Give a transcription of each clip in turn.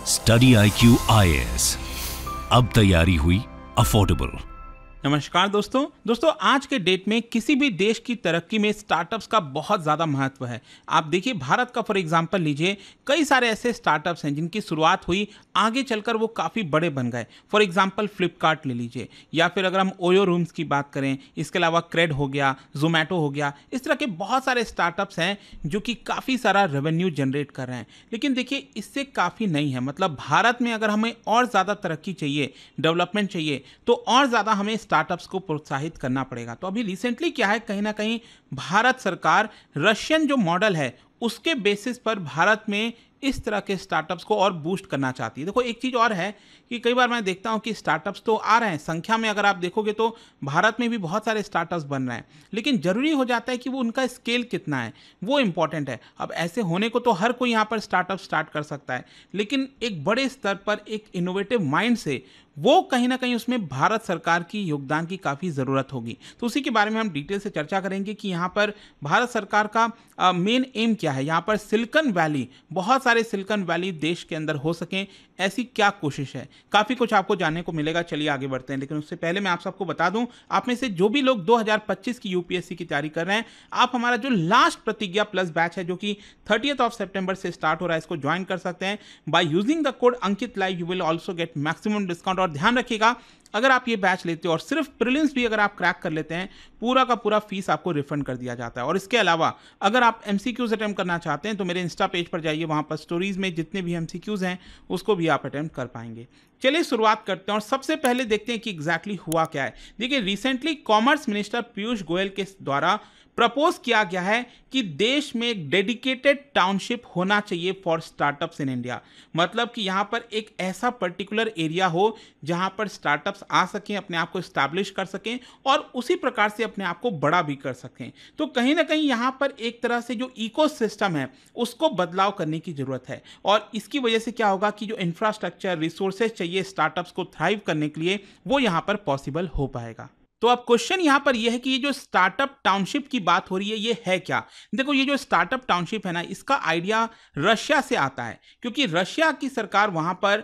Study IQ IAS, अब तैयारी हुई अफोर्डेबल। नमस्कार दोस्तों आज के डेट में किसी भी देश की तरक्की में स्टार्टअप्स का बहुत ज़्यादा महत्व है। आप देखिए भारत का फॉर एग्जांपल लीजिए, कई सारे ऐसे स्टार्टअप्स हैं जिनकी शुरुआत हुई, आगे चलकर वो काफ़ी बड़े बन गए। फॉर एग्जांपल फ्लिपकार्ट ले लीजिए, या फिर अगर हम ओयो रूम्स की बात करें, इसके अलावा क्रेड हो गया, जोमेटो हो गया, इस तरह के बहुत सारे स्टार्टअप्स हैं जो कि काफ़ी सारा रेवेन्यू जनरेट कर रहे हैं। लेकिन देखिए इससे काफ़ी नहीं है, मतलब भारत में अगर हमें और ज़्यादा तरक्की चाहिए, डेवलपमेंट चाहिए, तो और ज़्यादा हमें स्टार्टअप्स को प्रोत्साहित करना पड़ेगा। तो अभी रिसेंटली क्या है, कहीं ना कहीं भारत सरकार रशियन जो मॉडल है उसके बेसिस पर भारत में इस तरह के स्टार्टअप्स को और बूस्ट करना चाहती है। देखो एक चीज़ और है कि कई बार मैं देखता हूं कि स्टार्टअप्स तो आ रहे हैं, संख्या में अगर आप देखोगे तो भारत में भी बहुत सारे स्टार्टअप्स बन रहे हैं, लेकिन ज़रूरी हो जाता है कि वो उनका स्केल कितना है, वो इंपॉर्टेंट है। अब ऐसे होने को तो हर कोई यहाँ पर स्टार्टअप स्टार्ट कर सकता है, लेकिन एक बड़े स्तर पर एक इनोवेटिव माइंड से वो कहीं ना कहीं उसमें भारत सरकार की योगदान की काफ़ी ज़रूरत होगी। तो उसी के बारे में हम डिटेल से चर्चा करेंगे कि यहाँ पर भारत सरकार का मेन एम क्या है, यहाँ पर सिलिकॉन वैली, बहुत सारे सिलिकॉन वैली देश के अंदर हो सकें, ऐसी क्या कोशिश है। काफ़ी कुछ आपको जानने को मिलेगा। चलिए आगे बढ़ते हैं, लेकिन उससे पहले मैं आप सबको बता दूं, आप में से जो भी लोग 2025 की यूपीएससी की तैयारी कर रहे हैं, आप हमारा जो लास्ट प्रतिज्ञा प्लस बैच है जो कि 30 सितंबर से स्टार्ट हो रहा है, इसको ज्वाइन कर सकते हैं। By using the code Ankit live you will also get maximum discount. और ध्यान रखिएगा, अगर आप ये बैच लेते हो और सिर्फ प्रीलिम्स भी अगर आप क्रैक कर लेते हैं, पूरा का पूरा फीस आपको रिफंड कर दिया जाता है। और इसके अलावा अगर आप एमसीक्यूज अटेम्प्ट करना चाहते हैं तो मेरे इंस्टा पेज पर जाइए, वहाँ पर स्टोरीज में जितने भी एमसीक्यूज हैं उसको भी आप अटेम्प्ट कर पाएंगे। चलिए शुरुआत करते हैं और सबसे पहले देखते हैं कि एग्जैक्टली हुआ क्या है। देखिए recently commerce minister Piyush Goyal के द्वारा प्रपोज किया गया है कि देश में एक डेडिकेटेड टाउनशिप होना चाहिए फॉर स्टार्टअप्स इन इंडिया। मतलब कि यहाँ पर एक ऐसा पर्टिकुलर एरिया हो जहाँ पर स्टार्टअप्स आ सकें, अपने आप को इस्टेब्लिश कर सकें और उसी प्रकार से अपने आप को बड़ा भी कर सकें। तो कहीं ना कहीं यहाँ पर एक तरह से जो इकोसिस्टम है उसको बदलाव करने की ज़रूरत है। और इसकी वजह से क्या होगा कि जो इंफ्रास्ट्रक्चर रिसोर्सेज चाहिए स्टार्टअप्स को थ्राइव करने के लिए, वो यहाँ पर पॉसिबल हो पाएगा। तो अब क्वेश्चन यहाँ पर यह है कि ये जो स्टार्टअप टाउनशिप की बात हो रही है ये है क्या। देखो ये जो स्टार्टअप टाउनशिप है ना, इसका आइडिया रशिया से आता है, क्योंकि रशिया की सरकार वहाँ पर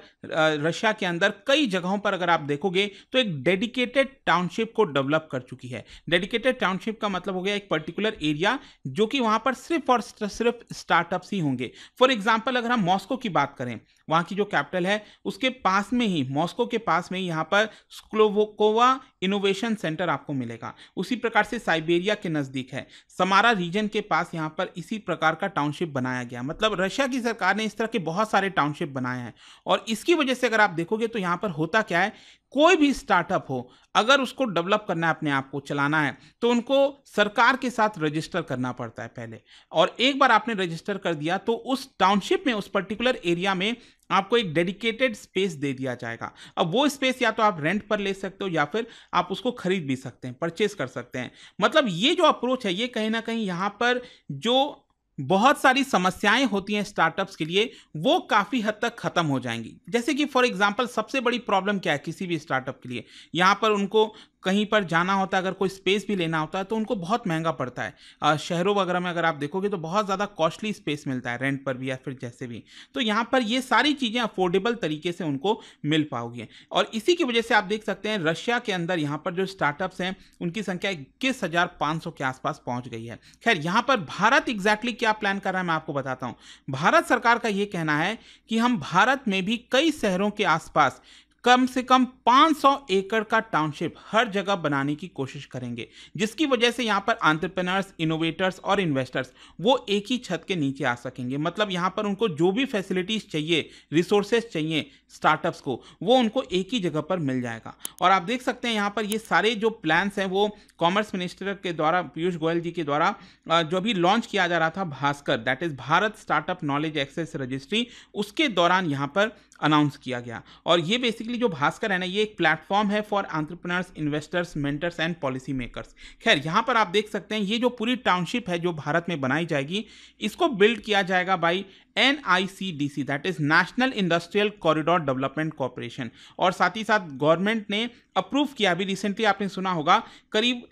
रशिया के अंदर कई जगहों पर अगर आप देखोगे तो एक डेडिकेटेड टाउनशिप को डेवलप कर चुकी है। डेडिकेटेड टाउनशिप का मतलब हो गया एक पर्टिकुलर एरिया जो कि वहाँ पर सिर्फ और सिर्फ स्टार्टअप्स ही होंगे। फॉर एग्जाम्पल अगर हम मॉस्को की बात करें, वहाँ की जो कैपिटल है उसके पास में ही, मॉस्को के पास में ही यहाँ पर स्क्लोवोकोवा इनोवेशन सेंटर आपको मिलेगा। उसी प्रकार से साइबेरिया के नज़दीक है, समारा रीजन के पास यहाँ पर इसी प्रकार का टाउनशिप बनाया गया। मतलब रशिया की सरकार ने इस तरह के बहुत सारे टाउनशिप बनाए हैं। और इसकी वजह से अगर आप देखोगे तो यहाँ पर होता क्या है, कोई भी स्टार्टअप हो अगर उसको डेवलप करना है, अपने आप को चलाना है, तो उनको सरकार के साथ रजिस्टर करना पड़ता है पहले। और एक बार आपने रजिस्टर कर दिया तो उस टाउनशिप में, उस पर्टिकुलर एरिया में आपको एक डेडिकेटेड स्पेस दे दिया जाएगा। अब वो स्पेस या तो आप रेंट पर ले सकते हो या फिर आप उसको खरीद भी सकते हैं, परचेज कर सकते हैं। मतलब ये जो अप्रोच है ये कहीं ना कहीं यहाँ पर जो बहुत सारी समस्याएं होती हैं स्टार्टअप्स के लिए, वो काफ़ी हद तक ख़त्म हो जाएंगी। जैसे कि फॉर एग्जांपल सबसे बड़ी प्रॉब्लम क्या है किसी भी स्टार्टअप के लिए, यहाँ पर उनको कहीं पर जाना होता है, अगर कोई स्पेस भी लेना होता है तो उनको बहुत महंगा पड़ता है। शहरों वगैरह में अगर आप देखोगे तो बहुत ज़्यादा कॉस्टली स्पेस मिलता है रेंट पर भी या फिर जैसे भी। तो यहाँ पर ये सारी चीज़ें अफोर्डेबल तरीके से उनको मिल पाओगी। और इसी की वजह से आप देख सकते हैं रशिया के अंदर यहाँ पर जो स्टार्टअप्स हैं उनकी संख्या 21,500 के आसपास पहुँच गई है। खैर यहाँ पर भारत एग्जैक्टली क्या प्लान कर रहा है मैं आपको बताता हूँ। भारत सरकार का ये कहना है कि हम भारत में भी कई शहरों के आसपास कम से कम 500 एकड़ का टाउनशिप हर जगह बनाने की कोशिश करेंगे, जिसकी वजह से यहाँ पर एंटरप्रेन्योर्स, इनोवेटर्स और इन्वेस्टर्स वो एक ही छत के नीचे आ सकेंगे। मतलब यहाँ पर उनको जो भी फैसिलिटीज चाहिए, रिसोर्सेज चाहिए स्टार्टअप्स को, वो उनको एक ही जगह पर मिल जाएगा। और आप देख सकते हैं यहाँ पर ये सारे जो प्लान्स हैं वो कॉमर्स मिनिस्टर के द्वारा, पीयूष गोयल जी के द्वारा जो अभी लॉन्च किया जा रहा था Bhaskar, that is Bharat startup knowledge access registry, उसके दौरान यहाँ पर अनाउंस किया गया। और ये बेसिकली जो भास्कर है ना, ये एक प्लेटफॉर्म है for entrepreneurs, investors, mentors and policy makers. खैर यहाँ पर आप देख सकते हैं ये जो पूरी टाउनशिप है जो भारत में बनाई जाएगी, इसको बिल्ड किया जाएगा by NICDC, that is national industrial corridor development corporation. और साथ ही साथ गवर्नमेंट ने अप्रूव किया, अभी रिसेंटली आपने सुना होगा, करीब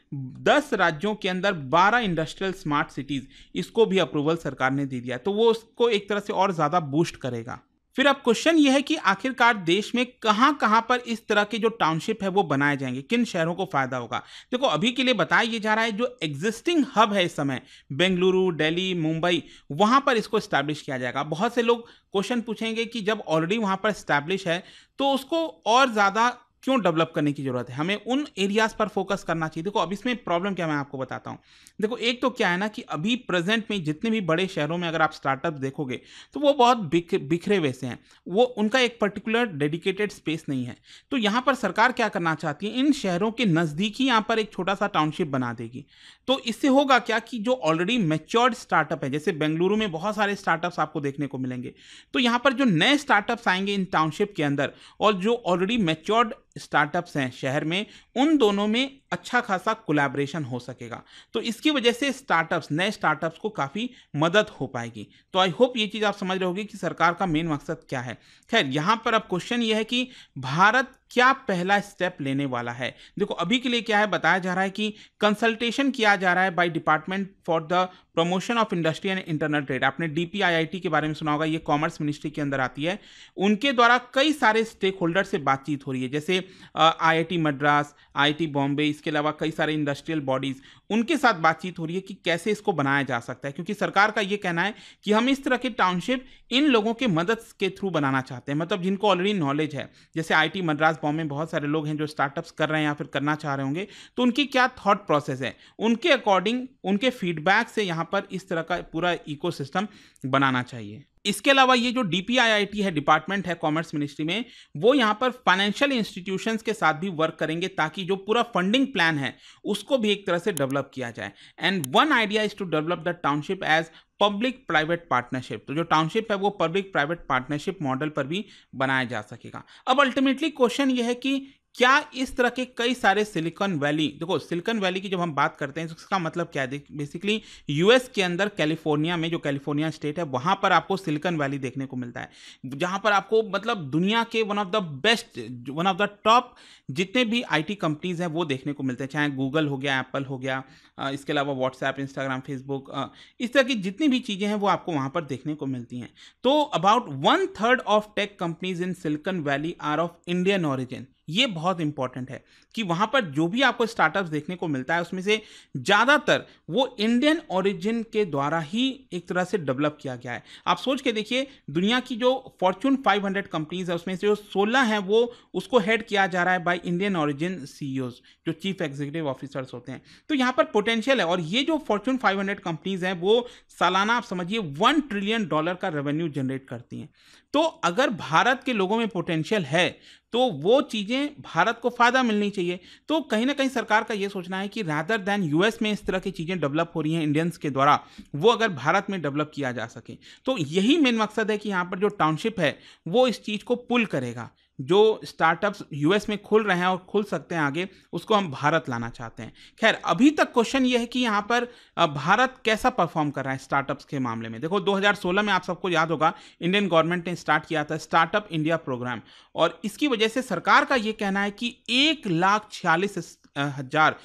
10 राज्यों के अंदर 12 इंडस्ट्रियल स्मार्ट सिटीज, इसको भी अप्रूवल सरकार ने दे दिया। तो वो उसको एक तरह से और ज़्यादा बूस्ट करेगा। फिर अब क्वेश्चन ये है कि आखिरकार देश में कहां पर इस तरह के जो टाउनशिप है वो बनाए जाएंगे, किन शहरों को फायदा होगा। देखो अभी के लिए बताया ये जा रहा है जो एग्जिस्टिंग हब है इस समय बेंगलुरु, दिल्ली, मुंबई, वहां पर इसको स्टैब्लिश किया जाएगा। बहुत से लोग क्वेश्चन पूछेंगे कि जब ऑलरेडी वहां पर स्टैब्लिश है तो उसको और ज्यादा क्यों डेवलप करने की जरूरत है, हमें उन एरियाज पर फोकस करना चाहिए। देखो अब इसमें प्रॉब्लम क्या मैं आपको बताता हूं। देखो एक तो क्या है ना कि अभी प्रेजेंट में जितने भी बड़े शहरों में अगर आप स्टार्टअप देखोगे तो वो बहुत बिखरे हुए से हैं, वो उनका एक पर्टिकुलर डेडिकेटेड स्पेस नहीं है। तो यहां पर सरकार क्या करना चाहती है, इन शहरों के नजदीक ही यहां पर एक छोटा सा टाउनशिप बना देगी। तो इससे होगा क्या कि जो ऑलरेडी मैच्योर्ड स्टार्टअप है, जैसे बेंगलुरु में बहुत सारे स्टार्टअप्स आपको देखने को मिलेंगे, तो यहां पर जो नए स्टार्टअप्स आएंगे इन टाउनशिप के अंदर और जो ऑलरेडी मैच्योर्ड स्टार्टअप्स हैं शहर में, उन दोनों में अच्छा खासा कोलैबोरेशन हो सकेगा। तो इसकी वजह से स्टार्टअप्स, नए स्टार्टअप्स को काफ़ी मदद हो पाएगी। तो आई होप ये चीज़ आप समझ रहे होगे कि सरकार का मेन मकसद क्या है। खैर यहाँ पर अब क्वेश्चन ये है कि भारत क्या पहला स्टेप लेने वाला है। देखो अभी के लिए क्या है, बताया जा रहा है कि कंसल्टेशन किया जा रहा है by department for the promotion of industry and internal trade. आपने DPIIT के बारे में सुना होगा, ये कॉमर्स मिनिस्ट्री के अंदर आती है। उनके द्वारा कई सारे स्टेक होल्डर से बातचीत हो रही है, जैसे IIT मद्रास, IIT बॉम्बे, इसके अलावा कई सारे इंडस्ट्रियल बॉडीज, उनके साथ बातचीत हो रही है कि कैसे इसको बनाया जा सकता है। क्योंकि सरकार का ये कहना है कि हम इस तरह के टाउनशिप इन लोगों के मदद के थ्रू बनाना चाहते हैं, मतलब जिनको ऑलरेडी नॉलेज है। जैसे IIT मद्रास, बॉम्बे में बहुत सारे लोग हैं जो स्टार्टअप्स कर रहे हैं या फिर करना चाह रहे होंगे, तो उनकी क्या थॉट प्रोसेस है, उनके अकॉर्डिंग, उनके फीडबैक से यहाँ पर इस तरह का पूरा इकोसिस्टम बनाना चाहिए। इसके अलावा ये जो DPIIT है, डिपार्टमेंट है कॉमर्स मिनिस्ट्री में, वो यहाँ पर फाइनेंशियल इंस्टीट्यूशंस के साथ भी वर्क करेंगे ताकि जो पूरा फंडिंग प्लान है उसको भी एक तरह से डेवलप किया जाए। And one idea is to develop the township as public private partnership. तो जो टाउनशिप है वो पब्लिक प्राइवेट पार्टनरशिप मॉडल पर भी बनाया जा सकेगा। अब अल्टीमेटली क्वेश्चन ये है कि क्या इस तरह के कई सारे सिलिकॉन वैली, देखो सिलिकॉन वैली की जब हम बात करते हैं तो इसका मतलब क्या है, बेसिकली US के अंदर कैलिफोर्निया में, जो कैलिफोर्निया स्टेट है, वहां पर आपको सिलिकॉन वैली देखने को मिलता है, जहां पर आपको मतलब दुनिया के one of the best, one of the top जितने भी IT कंपनीज हैं वो देखने को मिलते हैं, चाहे गूगल हो गया, एप्पल हो गया, इसके अलावा व्हाट्सएप, इंस्टाग्राम, फेसबुक, इस तरह की जितनी भी चीज़ें हैं वो आपको वहाँ पर देखने को मिलती हैं। तो about 1/3 of tech companies in Silicon Valley are of Indian origin. ये बहुत इंपॉर्टेंट है कि वहाँ पर जो भी आपको स्टार्टअप्स देखने को मिलता है उसमें से ज़्यादातर वो इंडियन ओरिजिन के द्वारा ही एक तरह से डेवलप किया गया है। आप सोच के देखिए, दुनिया की जो फॉर्च्यून 500 कंपनीज है उसमें से जो 16 हैं वो उसको हेड किया जा रहा है बाय इंडियन ओरिजिन CEOs, जो चीफ एग्जीक्यूटिव ऑफिसर्स होते हैं। तो यहाँ पर पोटेंशियल है, और ये जो फॉर्च्यून 500 कंपनीज हैं वो सालाना आप समझिए $1 ट्रिलियन का रेवेन्यू जनरेट करती हैं। तो अगर भारत के लोगों में पोटेंशियल है तो वो चीज़ें भारत को फ़ायदा मिलनी चाहिए। तो कहीं ना कहीं सरकार का ये सोचना है कि रादर दैन US में इस तरह की चीज़ें डेवलप हो रही हैं इंडियंस के द्वारा, वो अगर भारत में डेवलप किया जा सके। तो यही मेन मकसद है कि यहाँ पर जो टाउनशिप है वो इस चीज़ को पुल करेगा। जो स्टार्टअप्स US में खुल रहे हैं और खुल सकते हैं आगे, उसको हम भारत लाना चाहते हैं। खैर अभी तक क्वेश्चन ये है कि यहाँ पर भारत कैसा परफॉर्म कर रहा है स्टार्टअप्स के मामले में। देखो 2016 में आप सबको याद होगा इंडियन गवर्नमेंट ने स्टार्ट किया था स्टार्टअप इंडिया प्रोग्राम, और इसकी वजह से सरकार का ये कहना है कि 1,46,000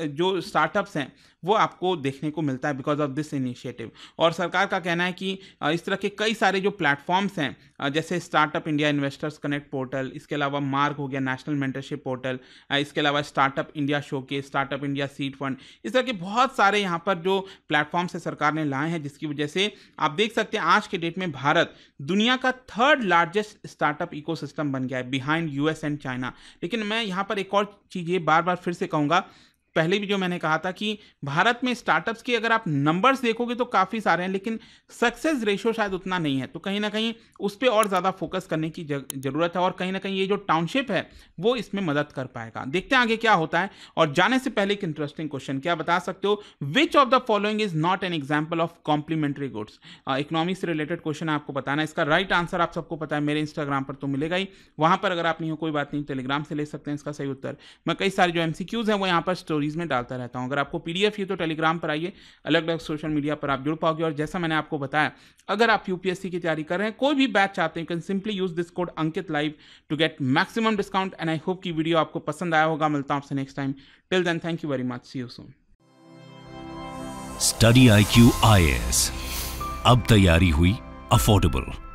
जो स्टार्टअप्स हैं वो आपको देखने को मिलता है बिकॉज ऑफ दिस इनिशिएटिव। और सरकार का कहना है कि इस तरह के कई सारे जो प्लेटफॉर्म्स हैं जैसे startup India investors connect portal, इसके अलावा मार्क हो गया नेशनल मेंटरशिप पोर्टल, इसके अलावा startup India showcase, startup India seed fund, इस तरह के बहुत सारे यहाँ पर जो प्लेटफॉर्म्स है सरकार ने लाए हैं, जिसकी वजह से आप देख सकते हैं आज के डेट में भारत दुनिया का 3rd लार्जेस्ट स्टार्टअप इकोसिस्टम बन गया है बिहाइंड US एंड चाइना। लेकिन मैं यहाँ पर एक और चीज़ ये बार बार फिर से कहूँगा, पहले भी जो मैंने कहा था कि भारत में स्टार्टअप्स की अगर आप नंबर्स देखोगे तो काफ़ी सारे हैं, लेकिन सक्सेस रेशियो शायद उतना नहीं है। तो कहीं ना कहीं उस पर और ज़्यादा फोकस करने की ज़रूरत है, और कहीं ना कहीं ये जो टाउनशिप है वो इसमें मदद कर पाएगा। देखते हैं आगे क्या होता है। और जाने से पहले एक इंटरेस्टिंग क्वेश्चन, क्या बता सकते हो which of the following is not an example of complementary goods. Economy से रिलेटेड क्वेश्चन है, आपको बताना है। इसका राइट आंसर आप सबको पता है, मेरे इंस्टाग्राम पर तो मिलेगा ही, वहाँ पर अगर आप नहीं हो कोई बात नहीं, टेलीग्राम से ले सकते हैं इसका सही उत्तर। मैं कई सारे जो MCQs हैं वो यहाँ पर स्टोरीज में डालता रहता हूँ। अगर आपको PDF ही तो टेलीग्राम पर आइए, अलग अलग सोशल मीडिया पर आप जुड़ पाओगे। और जैसा मैंने आपको बताया, अगर आप UPSC की तैयारी कर रहे हैं, कोई भी बैच चाहते हैं, you can simply use this code Ankit live to get maximum discount. And I hope की वीडियो आपको पसंद आया होगा। मिलता हूं आपसे next time. Till then thank you very much, see you soon. Study IQ IAS, अब तैयारी हुई अफोर्डेबल।